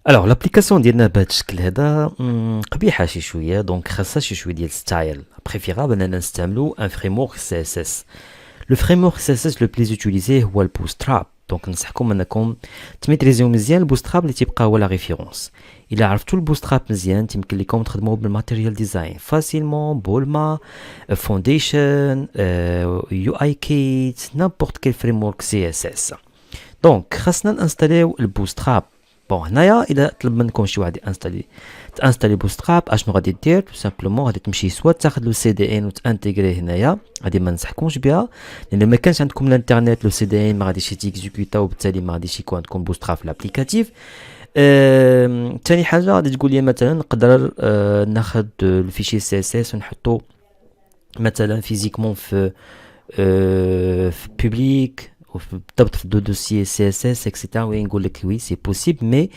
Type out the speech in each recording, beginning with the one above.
Alors l'application ديالنا بهذا الشكل هذا قبيحة شي شوية دونك خاصها شي شوية ديال ستايل بريفيرابل اننا نستعملو ان فريمورك سي اس اس. لو فريمورك سي اس اس لو بليز اوتيليزي هو البوستراب. دونك ننصحكم انكم تميتريزيو مزيان البوستراب اللي تيبقى هو لا ريفيرونس. الا عرفتوا البوستراب مزيان تيمكن لكم تخدموا بالماتيريال ديزاين فاسيلمون بولما فونديشن يو اي كيت نابورت كيل فريمورك سي اس اس. دونك خاصنا نانستاليو البوستراب. بون هنايا الا طلب منكم شي واحد تانستالي بوستراب اشنو غادي دير؟ تو سامبلومون غادي تمشي سوا تاخذ لو سي دي ان وتانتيغريه هنايا. غادي ما ننصحكمش بها لان ما كانش عندكم الانترنت لو سي دي ان ما غاديش تيكزيكوتا وبالتالي ما غاديش يكون عندكم بوستراب في الابليكاتيف. ثاني حاجه غادي تقول لي مثلا نقدر ناخذ الفيشي سي اس اس ونحطو مثلا فيزيكمون في بوبليك بالضبط في دوسيي سي اس اس اكسيتيرا. وين نقول لك وي سي بوسيبل مي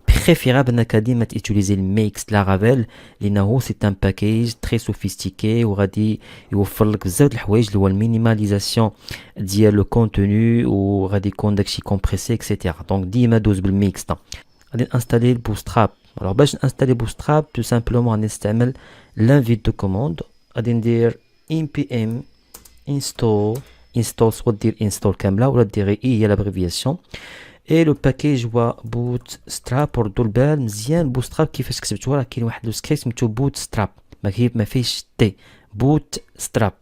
بريفيرابل انك ديما تيتيليزي الميكس لارافيل لانه سي ان باكيج تري سوفيستيكي وغادي يوفر لك بزاف د الحوايج اللي هو المينيماليزاسيون ديال لو كونتوني وغادي يكون داكشي كومبريسي اكسيتيرا. دونك ديما دوز بالميكس دا. غادي نانستالي البوستراب. الوغ باش نانستالي بوستراب تو سامبلومون غادي نستعمل لانفيت دو كوموند. غادي ندير npm install soit dire install كامله ولا ديري اي هي لابريفياسيون. اي لو باكيج هو بوت ستراب. ردوا البال مزيان بوستراب كيفاش كتبتوها. راه كاين واحد لو سكريبت سميتو بوت ستراب ما فيهش تي بوت ستراب.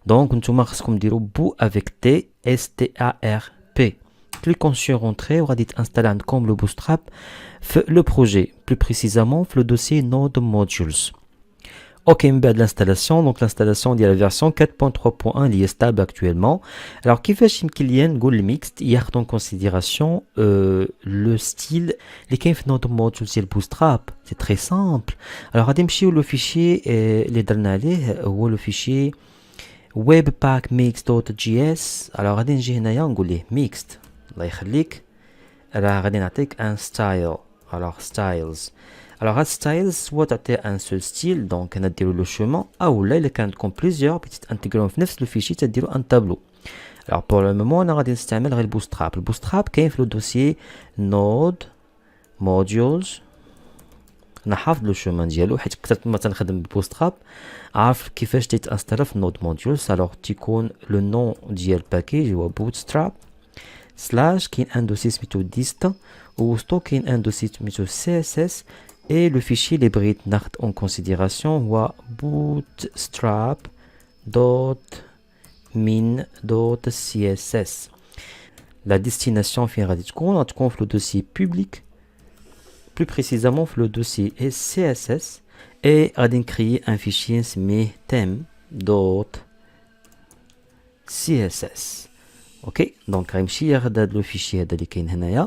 دونك نتوما خاصكم ديروا بو افيك تي اس تي ا ار بي. كليكون سور اونتري وغادي تانستال عندكم لو بوستراب في لو بروجي بلو بريسيزامون في لو دوسي نود موديولز. Ok, l'installation. Donc l'installation de la version 4.3.1 qui est stable actuellement. Alors, qui fait qu'il Goal Mixed, il y a en considération le style. Les qui fait notre module c'est le Bootstrap. C'est très simple. Alors, à le fichier les derniers ou le fichier webpackmix.js. Alors, à on mixed. Allah يخليك. Alors, à un style. Alors, styles. Alors, à style, soit tu as un seul style, donc on a dit le chemin, ou là, il y a plusieurs petites intégrations dans le fichier, tu as un tableau. Alors, pour le moment, on a installé le Bootstrap. Le Bootstrap, qui est le dossier Node, Modules, on a le chemin dialo, حيت كثرت ما تنخدم بالبوستراب عارف كيفاش تتانستال في Node Modules. alors تيكون le nom ديال package هو bootstrap slash كاين un dossier سميتو dist و كاين un dossier سميتو css. Et le fichier libre en considération est bootstrap.min.css. La destination finira d'être le dossier public, plus précisément le dossier CSS, et à créer un fichier theme.css. Ok, donc le fichier de l'Ikenhanaya.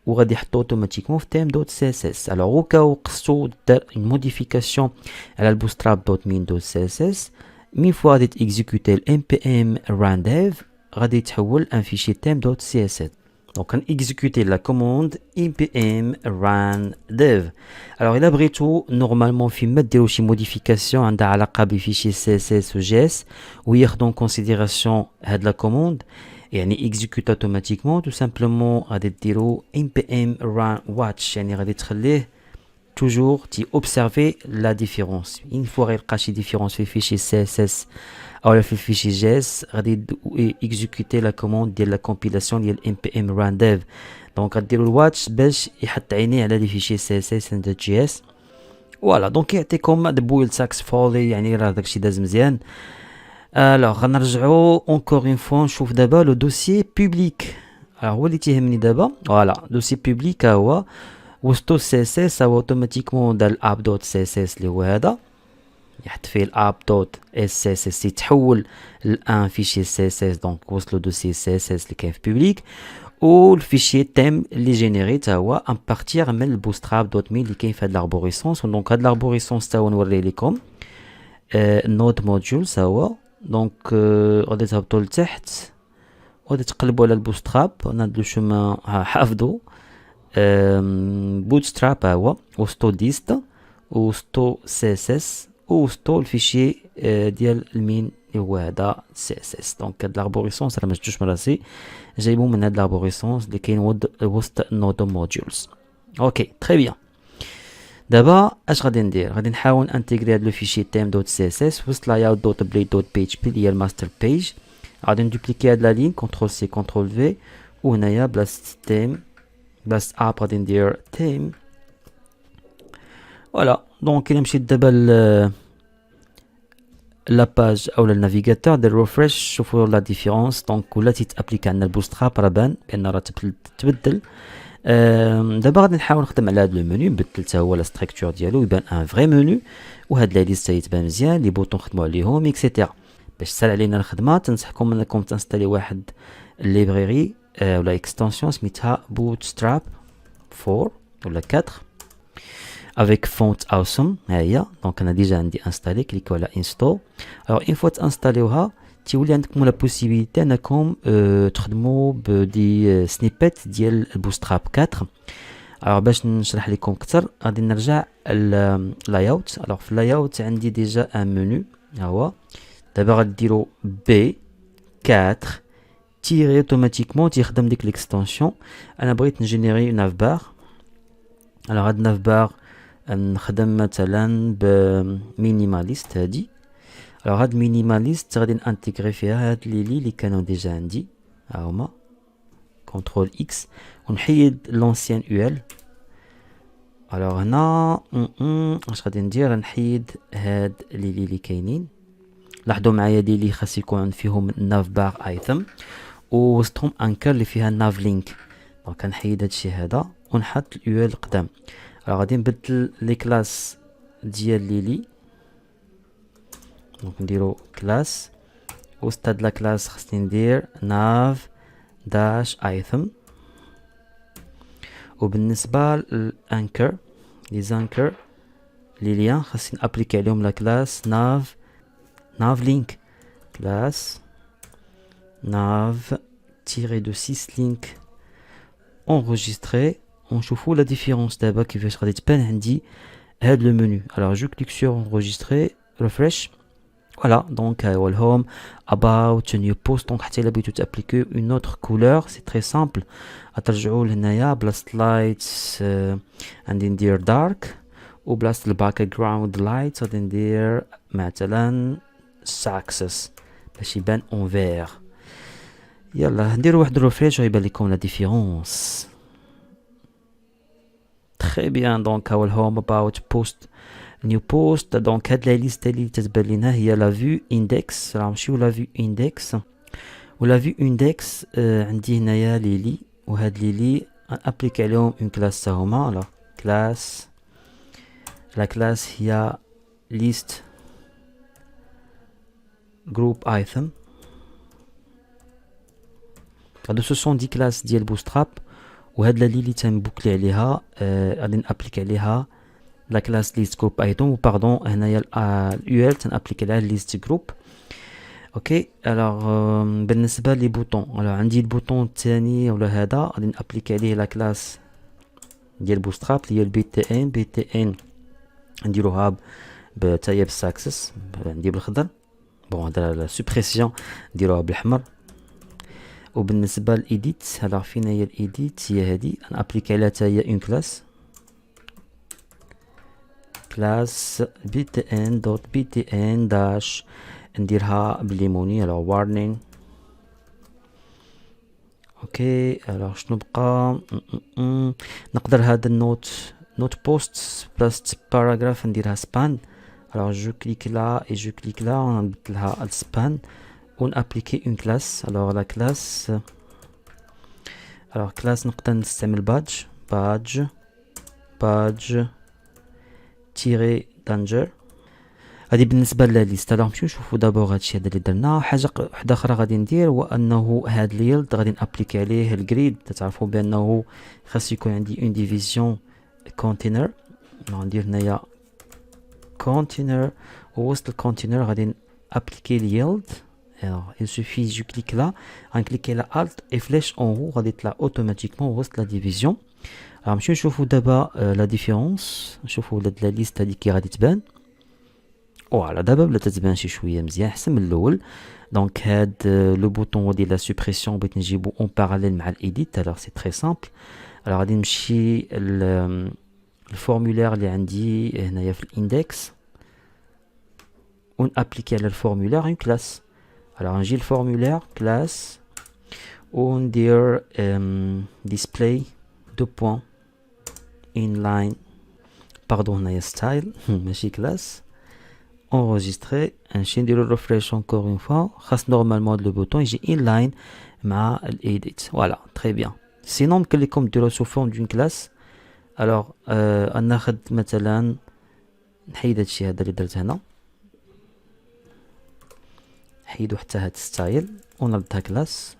وغادي يحطو اوتوماتيكمون في theme.css. alors au cas où قصتو دار une modification على bootstrap.min.css مين فوا غادي تيكزيكوتي npm run dev غادي يتحول ان فيشي theme.css. دونك غنكزيكوتي لا كوموند npm run dev. alors الا بغيتو نورمالمون فيما ديرو شي موديفيكاسيون عندها علاقه بفيشي css و js وياخدو en considération هاد لا كوموند يعني execute automatiquement tout simplement غادي ديرو npm run watch يعني غادي تخليه toujours تي observer la différence. une fois غيلقى شي différence في الفيشي css او في الفيشي js غادي exécuter la commande ديال la compilation ديال npm run dev. دونك غاديرو الواتش باش يحط عينيه على لي فيشي css and js. فوالا دونك يعطيكم دبويل ساكسفولي يعني راه داكشي داز مزيان. Alors, غنرجعو encore une fois نشوف دابا لو دوسيي بوبليك. هو اللي تيهمني دابا. فوالا دوسيي بوبليك هو وسطو سي اس اس هو اوتوماتيكمون دار الاب دوت سي اس اس اللي هو هذا يحط فيه الاب دوت اس اس اس يتحول لان فيشي سي اس اس. دونك وصلوا دوسيي سي اس اس اللي كاين في بوبليك والفيشي تيم اللي جينيري تا هو ان بارتير من البوستراب دوت مي اللي كاين في هاد لاربوريسونس. دونك هاد لاربوريسونس تا هو نوريه لكم نود موديولز هو. دونك غادي تهبطوا لتحت وغادي تقلبوا على البوستراب. انا هاد لو شومان حافظو بوتستراب هو وسطو ديست وسطو سي اس اس وسطو الفيشي ديال المين اللي هو هذا سي اس اس. دونك هاد لاربوريسونس راه ما جبتوش من راسي جايبو من هاد لاربوريسونس اللي كاين وسط نود موديولز. اوكي تري بيان. دابا اش غادي ندير؟ غادي نحاول انتيغري هذا لو فيشي theme.css وسط layout.blade.php اللي هي الماستر بيج. غادي ندوبليكي هاد لا لين كنترول سي كنترول في، وهنايا بلاصه تيم بلاصه اب غادي ندير تيم. فوالا دونك الا مشيت دابا لا باج او النافيغاتور دير ريفريش، شوفوا لا ديفيرونس. دونك ولاتي تابليكي عندنا البوستراب راه بان بان راه تبدل. دابا غادي نحاول نخدم على هذا لو منيو، نبدل حتى هو لا ستركتور ديالو يبان ان فري منيو، وهاد لا ليست يتبان مزيان، لي بوطون نخدموا عليهم اكسيتيرا. باش تسهل علينا الخدمه تنصحكم انكم تنستالي واحد ليبراري ولا اكستنسيون سميتها بوتستراب 4 ولا 4 avec font awesome. ها هي دونك انا ديجا عندي انستالي، كليكو على انستول. الوغ اون فوا تانستاليوها تيولي عندكم لا بوسيبيليتي انكم تخدموا بدي سنيبات ديال البوستراب 4. الوغ باش نشرح لكم اكثر غادي نرجع اللاياوت. الوغ في اللاياوت عندي ديجا ان منيو، ها هو. دابا غديروا بي 4 تيري اوتوماتيكمون تيخدم ديك ليكستنسيون. انا بغيت نجينيري ناف بار. الوغ هاد ناف بار نخدم مثلا بمينيماليست هادي. الوغ هاد مينيماليست غادي نانتيغري فيها هاد لي كانوا ديجا عندي، ها هما كنترول اكس، ونحيد لونسيان يو ال. الوغ هنا اش غادي ندير؟ نحيد هاد لي كاينين. لاحظوا معايا لي خاص يكون فيهم ناف بار ايتم ووسطهم انكر اللي فيها ناف لينك. دونك نحيد هادشي هذا ونحط اليو ال قدام. غادي نبدل لي كلاس ديال ليلي. دونك نديرو كلاس، وسط هاد لا كلاس خصني ندير ناف داش ايتم. وبالنسبه للانكر لي زانكر لي ليان خصني ابليكي عليهم لا كلاس ناف لينك. كلاس ناف تيري دو 6 لينك enregistré. ونشوفوا لا ديفيرونس دابا كيفاش غادي تبان عندي هاد لو منيو. الوغ جو كليك سور enregistrer ريفريش. فوالا دونك ها هو الهوم about new post. دونك حتى الا بغيتو تابليكيو اون اوتر كولور سي تري سامبل. غترجعوا لهنايا بلاصه لايتس غادي ندير دارك، وبلاصه الباك جراوند لايت غادي ندير مثلا ساكسس باش يبان اون فير. يلا نديرو واحد ريفريش غيبان لكم لا ديفيرونس. تري بيان. دونك هاو الهوم اباوت بوست نيو بوست. دونك هاد لا ليست اللي تتبان لينا هي لا فيو اندكس. راه نمشيو لا فيو اندكس، ولا فيو اندكس عندي هنايا ليلي، وهاد ليلي ابليك عليهم اون كلاس تا هما. لا كلاس لا كلاس هي ليست جروب ايتم. هادو سو سون دي كلاس ديال بوستراب، وهاد لا ليلي تنبوكلي عليها غادي نابليك عليها لا كلاس ليست جروب ايتم. وباردون هنايا اليو ال تنابليك عليها ليست جروب. اوكي. الوغ بالنسبه لي بوطون، الوغ عندي البوطون الثاني ولا هذا غادي نابليك عليه لا كلاس ديال بوستراب اللي هي البي تي ان نديروها حتى هي بالساكسس، عندي بالخضر. بون هذا لا سوبريسيون نديروها بالاحمر. وبالنسبه للايديت، هلا فين هي الايديت؟ هي هادي نابليك عليها حتى هي اون كلاس بي تي ان دوت بي تي ان داش نديرها بالليموني. الوغ وارنين. اوكي. الوغ شنو بقى؟ نقدر هذا النوت بوست بلاس باراغراف نديرها سبان. الوغ جو كليك لا اي جو كليك لا ونبدلها السبان ونابليكي اون كلاس. الوغ لا كلاس، الوغ كلاس نقدر نستعمل باج تيري دانجر. هادي بالنسبه لليست. الوغ نمشيو نشوفو دابور هادشي هذا اللي درنا. حاجه وحده اخرى غادي ندير هو انه هاد اليلد غادي نابليكي عليه الجريد. تعرفوا بانه خاص يكون عندي اون ديفيزيون كونتينر. ندير هنايا كونتينر، ووسط الكونتينر غادي نابليكي اليلد. il suffit je clique là, غنكليكي على alt et flèche en haut غادي يطلع اوتوماتيكمون وسط لا ديفيزيون. نمشيو نشوفو دابا لا ديفيرونس، نشوفو لا ليست هادي كي غادي تبان. فوالا دابا بلا تتبان شي شويه مزيان احسن من الاول. دونك هاد لو بوطون ديال لا سوبريسيون بغيت نجيبو اون باراليل مع الايديت. الوغ سي تري سامبل. alors غادي نمشي الفورمulaire اللي عندي هنايا في الاندكس ونابليكي على الفورمulaire une classe. alors نجي الفورمulaire classe وندير display دو بوين inline pardon هنايا style ماشي classe enregistré نمشي نديرو refresh encore une fois خاص نورمالمون لو بوتون يجي inline مع الايديت. فوالا très bien. sinon ممكن لكم ديرو sous forme d'une classe. alors ناخد مثلا نحيد هادشي هذا اللي درت هنا نحيدو حتى هاد ستايل ونردها كلاس.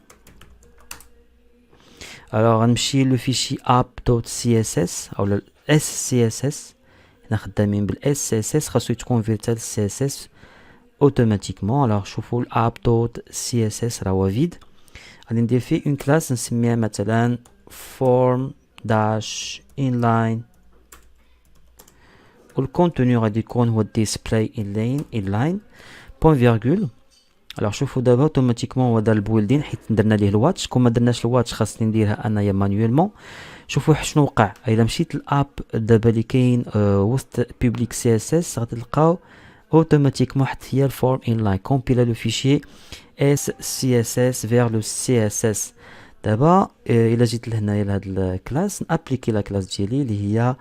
alors غنمشي لو فيشي app.css او SCSS هنا خدامين بالSCSS خاصو يتكونفيرتا للCSS اوتوماتيكمون. alors شوفوا app.css راه هو فيد غادي ندير فيه اون كلاس نسميها مثلا form dash inline والكونتوني غادي يكون هو display inline point virgule. alors شوفوا دابا اوتوماتيكمون هو دار البويلدين حيت درنا ليه الواتش. كون ما درناش الواتش خاصني نديرها انايا مانيوالمون. شوفوا شنو وقع الا مشيت للاب دابا اللي كاين وسط public css غادي تلقاو اوتوماتيكمون حتى هي الفورم inline كومبيلا لو فيشي SCSS vers le CSS. دابا الا جيت لهنايا لهاد الكلاس نابليكي لا كلاس ديالي اللي هي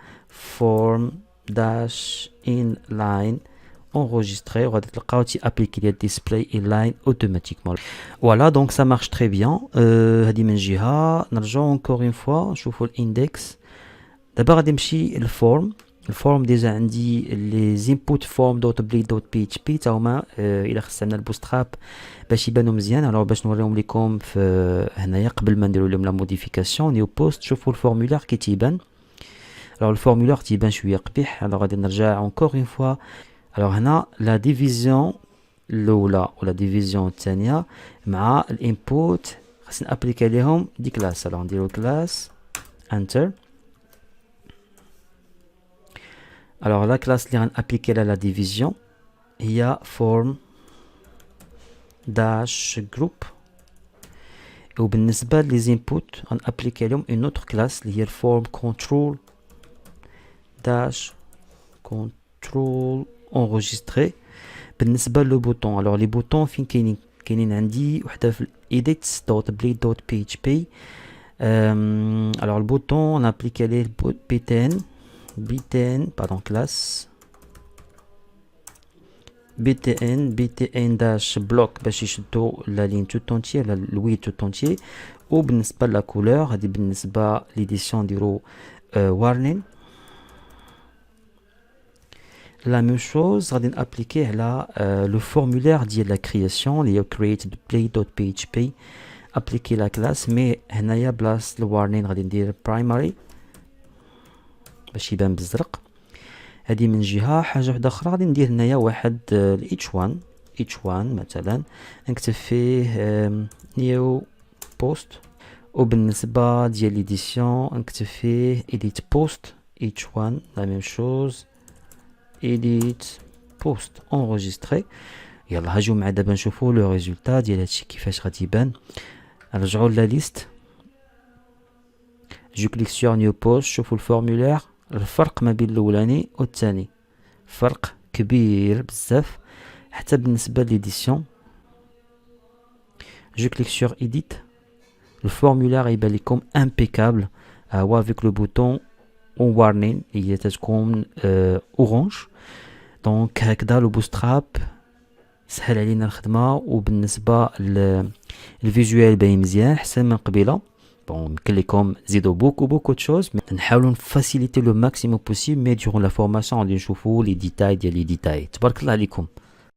form dash inline enregistré وغادي تلقاو تي ابليكي ليا display inline automatiquement. voilà donc ça marche très bien. هادي من جهه. نرجعو encore une fois نشوفوا الاندكس. دابا غادي نمشي للفورم. الفورم ديجا عندي لي input form دوت بلي دوت بي اتش بي تا هما الا خصنا البوستراب باش يبانو مزيان. alors باش نوريهم لكم في هنايا قبل ما نديرو لهم لا موديفيكاسيون نيو بوست. شوفوا الفورمولير كي تيبان. alors الفورمولير تيبان شويه قبيح. alors غادي نرجع encore une fois. alors هنا لا ديفيزيون الاولى ولا ديفيزيون الثانيه مع الانبوت خاصنا ابليكي ليهم دي كلاس. alors نديرو كلاس انتر. alors la classe اللي غنابليكي لها لا ديفيزيون هي form dash group وبالنسبه لي زينبوت غنابليكي لهم اون اوتر كلاس اللي هي الفورم control dash control enregistré. بالنسبه لو بوطون alors لي بوطون فين كاينين عندي وحده في edits.bleed.php. alors البوطون نابليكي عليه btn pardon classe btn dash block باش يشدو لا لين tout entier لا الوي tout entier. وبالنسبه لا كولور هذه بالنسبه ليديسيون نديرو warning. la même chose غادي نابليكيه على لو فورمولير ديال لا كرياسيون اللي هي create.play.php. ابليكي لا كلاس مي هنايا بلاصه الوارنين غادي ندير primary باش يبان بالزرق. هذه من جهه. حاجه واحده اخرى غادي ندير هنايا واحد h1 مثلا نكتب فيه نيو بوست. وبالنسبه ديال ليديسيون نكتب فيه edit post h1 لا ميم شوز edit post enregistré. يلا هاجيو مع دابا نشوفوا لو ريزولتا ديال هادشي كيفاش غادي يبان. نرجعوا لا ليست جو كليك سور نيو بوست. شوفوا الفورمولير الفرق ما بين الاولاني والثاني فرق كبير بزاف. حتى بالنسبه ليديسيون جو كليك سور ايديت الفورمولير يبان لكم امبيكابل هو افيك لو بوطون اون وارنين هي تتكون اورانج. دونك هكذا لو بوستراب سهل علينا الخدمه. وبالنسبه للفيجوال باين مزيان احسن من قبيله. bon يمكن لكم زيدوا بوكو تشوز نحاولوا نفاسيليتي لو ماكسيموم بوسيبل. مي دورون لا فورماسيون غادي نشوفوا لي ديتاي ديال لي ديتاي. تبارك الله عليكم.